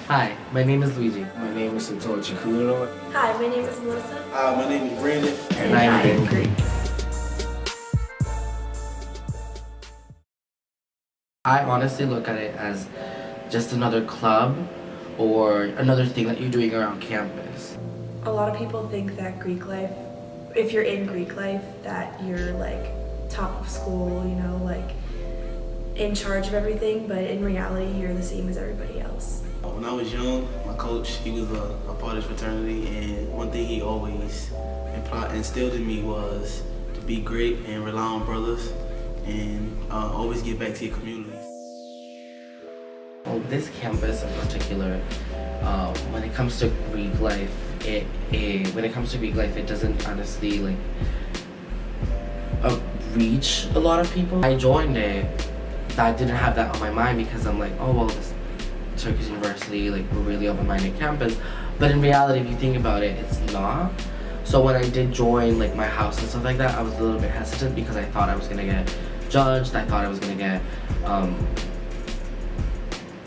Hi, my name is Luigi. My name is Satoshi Chikudo. Hi, my name is Melissa. My name is Brandon. And I am Greek. I honestly look at it as just another club or another thing that you're doing around campus. A lot of people think that Greek life, if you're in Greek life, that you're like top of school, you know, like in charge of everything, but in reality, you're the same as everybody else. When I was young, my coach, he was a part of this fraternity, and one thing he always instilled in me was to be great and rely on brothers and always give back to your community. Well, this campus in particular, when it comes to Greek life, it doesn't honestly reach a lot of people. I joined it, I didn't have that on my mind because I'm like, oh well, this Turkish University, like we're really open-minded campus, but in reality, if you think about it, it's not. So when I did join like my house and stuff like that, I was a little bit hesitant because I thought I was gonna get judged. I thought I was gonna get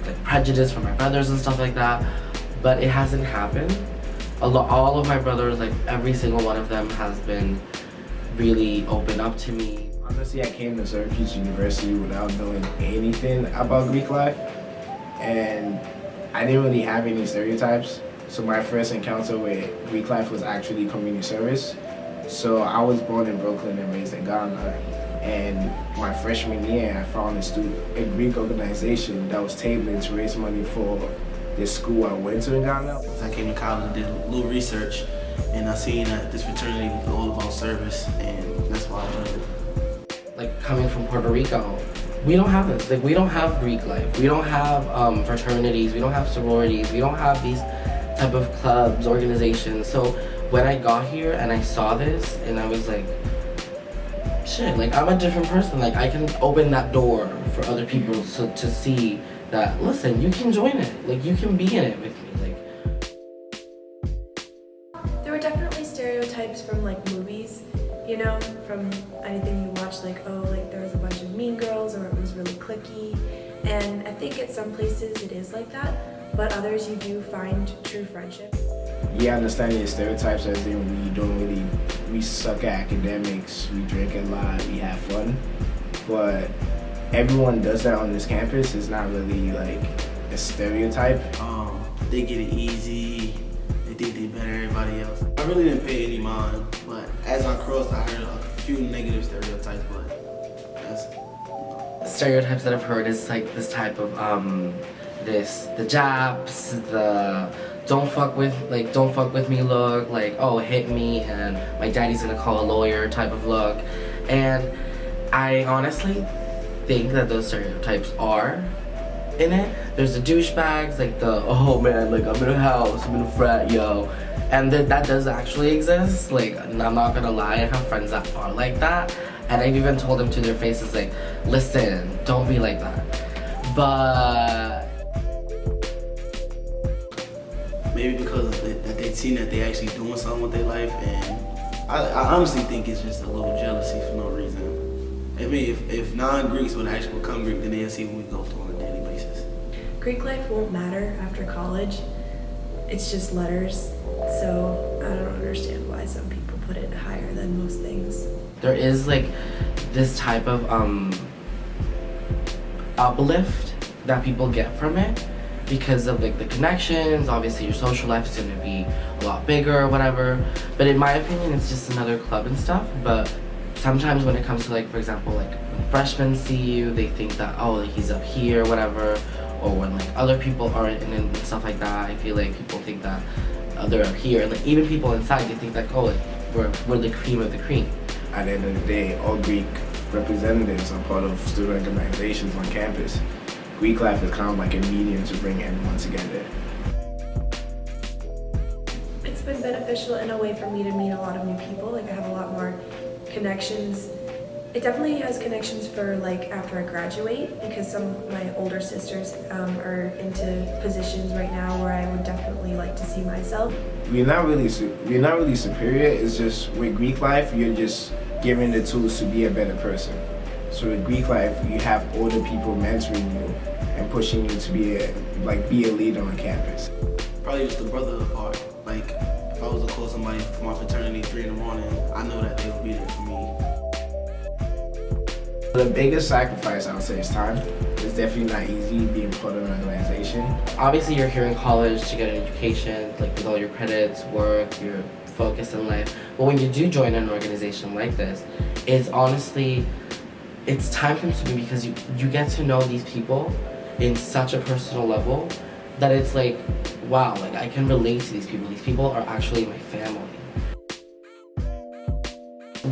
like prejudice from my brothers and stuff like that, but it hasn't happened. All of my brothers, like every single one of them, has been really open up to me. Honestly, I came to Syracuse University without knowing anything about Greek life, and I didn't really have any stereotypes. So my first encounter with Greek life was actually community service. So I was born in Brooklyn and raised in Ghana, and my freshman year I found a Greek organization that was tabling to raise money for this school I went to in Ghana. I came to college and did a little research, and I seen that this fraternity was all about service, and that's why I joined it. Like coming from Puerto Rico, we don't have this. Like we don't have Greek life. We don't have fraternities. We don't have sororities. We don't have these type of clubs, organizations. So when I got here and I saw this, and I was like, shit, like I'm a different person. Like I can open that door for other people to see that, listen, you can join it. Like you can be in it with me. Like There were definitely stereotypes from like movies, you know, from anything you watch, like, oh, like there was a bunch of mean girls or it was really cliquey. And I think at some places it is like that, but others you do find true friendship. Yeah, understanding the stereotypes as in we suck at academics, we drink a lot, we have fun, but everyone does that on this campus. It's not really like a stereotype. They get it easy. They think they better than everybody else. I really didn't pay any mind, but as I crossed, I heard a few negative stereotypes, but that's... stereotypes that I've heard is like this type of the Japs, the don't fuck with me look, like, oh, hit me and my daddy's gonna call a lawyer type of look. And I honestly think that those stereotypes are in it. There's the douchebags, like the, oh man, like I'm in a house, I'm in a frat, yo. And that does actually exist. Like, I'm not gonna lie, I have friends that are like that. And I've even told them to their faces, like, listen, don't be like that. But maybe because that they've seen that they actually doing something with their life, and I honestly think it's just a little jealousy for no reason. I mean, if non-Greeks would actually become Greek, then they'll see what we go through on a daily basis. Greek life won't matter after college. It's just letters. So I don't understand why some people put it higher than most things. there is like this type of uplift that people get from it because of like the connections. Obviously your social life is going to be a lot bigger or whatever, but in my opinion it's just another club and stuff. But sometimes when it comes to, like, for example, like when freshmen see you, they think that, oh, like he's up here or whatever, or when like other people are in and stuff like that. I feel like people think that they're up here, and like even people inside, they think like, oh, like we're the cream of the cream. At the end of the day, all Greek representatives are part of student organizations on campus. Greek life is kind of like a medium to bring everyone together. It's been beneficial in a way for me to meet a lot of new people. Like I have a lot more connections. It definitely has connections for like after I graduate, because some of my older sisters are into positions right now where I would definitely like to see myself. We're not really superior. It's just with Greek life, you're just given the tools to be a better person. So with Greek life, you have older people mentoring you and pushing you to be a leader on campus. Probably just the brotherhood part. Like, if I was to call somebody from my fraternity 3 in the morning, I know that they would be there for me. The biggest sacrifice I would say is time. It's definitely not easy being part of an organization. Obviously, you're here in college to get an education, like with all your credits, work, your focus in life. But when you do join an organization like this, it's honestly, it's time consuming because you get to know these people in such a personal level that it's like, wow, like I can relate to these people. These people are actually my family.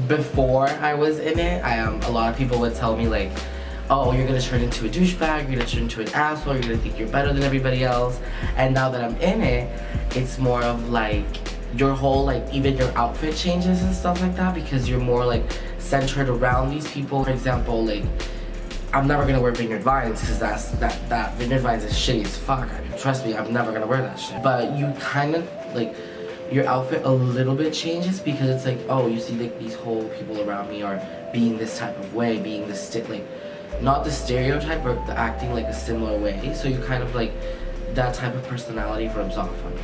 Before I was in it, a lot of people would tell me like, oh, you're gonna turn into a douchebag, you're gonna turn into an asshole, you're gonna think you're better than everybody else. And now that I'm in it, it's more of like, your whole, like, even your outfit changes and stuff like that because you're more like centered around these people. For example, like, I'm never gonna wear Vineyard Vines because that Vineyard Vines is shitty as fuck. I mean, trust me, I'm never gonna wear that shit. But you kind of, like, your outfit a little bit changes because it's like, oh, you see like these whole people around me are being this type of way, being this like, not the stereotype, but the acting like a similar way. So you kind of like, that type of personality rubs off on you.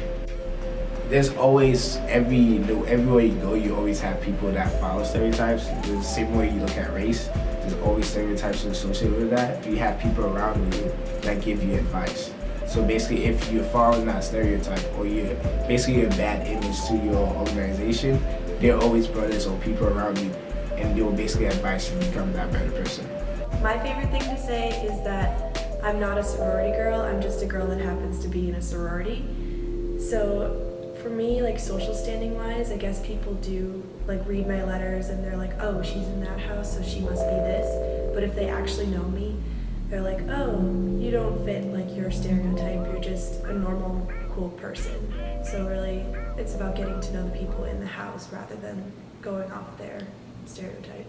There's always, everywhere you go, you always have people that follow stereotypes. The same way you look at race, there's always stereotypes associated with that. You have people around you that give you advice. So basically, if you're following that stereotype or you're basically a bad image to your organization, there are always brothers or people around you, and they will basically advise you to become that better person. My favorite thing to say is that I'm not a sorority girl, I'm just a girl that happens to be in a sorority. So for me, like social standing wise, I guess people do like read my letters and they're like, oh, she's in that house, so she must be this. But if they actually know me, they're like, oh, you don't fit like your stereotype, you're just a normal, cool person. So really, it's about getting to know the people in the house rather than going off their stereotype.